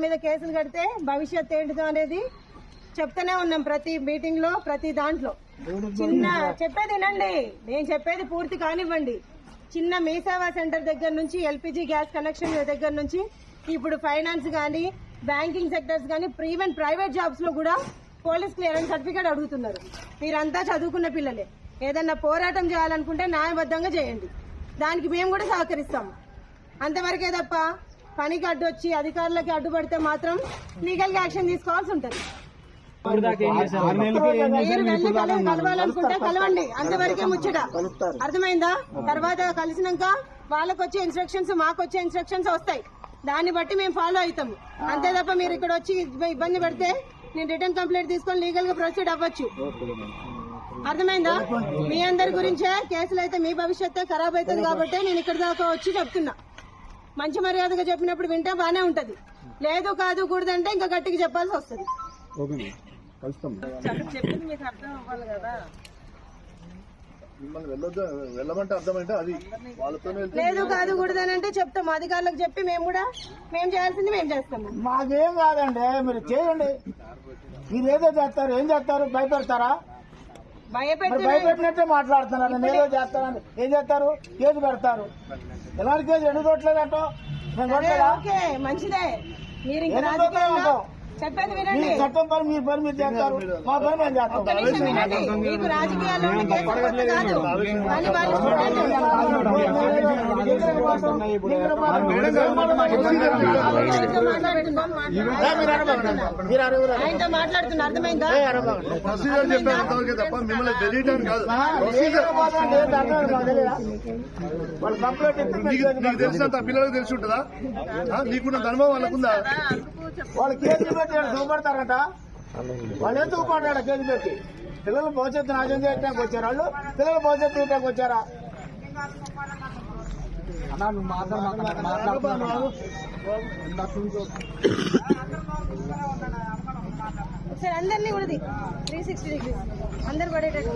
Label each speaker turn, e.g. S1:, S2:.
S1: మీద కేసులు కడితే భవిష్యత్ ఏంటిదో అనేది చెప్తూనే ఉన్నాం ప్రతి మీటింగ్ లో, ప్రతి దాంట్లో. చిన్న చెప్పేది వినండి, నేను చెప్పేది పూర్తి కానివ్వండి. చిన్న మీ సేవా సెంటర్ దగ్గర నుంచి, ఎల్పిజి గ్యాస్ కనెక్షన్ దగ్గర నుంచి, ఇప్పుడు ఫైనాన్స్ గానీ, బ్యాంకింగ్ సెక్టర్స్ గానీ, ఈవెన్ ప్రైవేట్ జాబ్స్ లో కూడా పోలీస్ క్లియరెన్స్ సర్టిఫికేట్ అడుగుతున్నారు. మీరంతా చదువుకున్న పిల్లలే. ఏదన్నా పోరాటం చేయాలనుకుంటే న్యాయబద్ధంగా చేయండి, దానికి మేము కూడా సహకరిస్తాము. అంతవరకే తప్ప పనికి అడ్డు వచ్చి అధికారులకి అడ్డుపడితే మాత్రం లీగల్ గా యాక్షన్ తీసుకోవాల్సి ఉంటుంది. మీరు వెళ్ళి కలవాలనుకుంటే కలవండి, అంతవరకే ముచ్చట. అర్థమైందా? తర్వాత కలిసినాక వాళ్ళకి వచ్చే ఇన్స్ట్రక్షన్స్, మాకు వచ్చే ఇన్స్ట్రక్షన్స్ వస్తాయి, దాన్ని బట్టి మేము ఫాలో అవుతాము. అంతే తప్ప మీరు ఇక్కడ వచ్చి ఇబ్బంది పెడితే నేను రిటర్న్ కంప్లైంట్ తీసుకొని లీగల్ గా ప్రొసీడ్ అవ్వచ్చు. అర్థమైందా? మీ అందరి గురించే కేసులు అయితే మీ భవిష్యత్తే ఖరాబ్ అవుతుంది కాబట్టి నేను ఇక్కడ దాకా వచ్చి చెప్తున్నా. మంచి మర్యాదగా చెప్పినప్పుడు వింటే బానే ఉంటది, లేదు కాదు కూడదంటే ఇంకా గట్టిగా చెప్పాల్సి వస్తుంది. చెప్పింది మీకు అర్థం అవ్వాలి కదా. లేదు కాదు కూడదనంటే చెప్తాము, అధికారులకు చెప్పి మేము చేయాల్సింది మేము చేస్తాము.
S2: మాకేం కాదండి, మీరు చేయండి. మీరు ఏదో చేస్తారు, ఏం చేస్తారు? భయపెడతారా? భయపెట్టినట్టే మాట్లాడుతున్నారు. నేను ఏదో చేస్తానని ఏం చేస్తారు? కేసు పెడతారు. ఎలాంటి కేసు ఎందుకు కొట్టలేదంటో
S1: ఓకే, మంచిదే. మీరు చెప్పేది వినండి.
S2: చట్టం పని మీ పని మీరు చేస్తారు, మా పని మేము చేస్తాం.
S1: మీకు రాజకీయాల్లో కాదు, కానీ వాళ్ళు ఆయనతో మాట్లాడుతున్నారు. అర్థమైందా?
S3: తెలిసినంత పిల్లలకు తెలిసి ఉంటుందా? నీకున్న ధర్మం వాళ్ళకుందా?
S2: వాళ్ళు కేసు పెట్టి చూపడతారట. వాళ్ళు ఎందుకు చూపడ్డాడు కేసు పెట్టి? పిల్లలు భవిష్యత్తు నాశనం చేయడానికి వచ్చారు. వాళ్ళు పిల్లలు భవిష్యత్తు తీయడానికి వచ్చారా?
S1: ఒకసారి అందరినీ కూడా 360 degrees అందరు పడేటట్టు.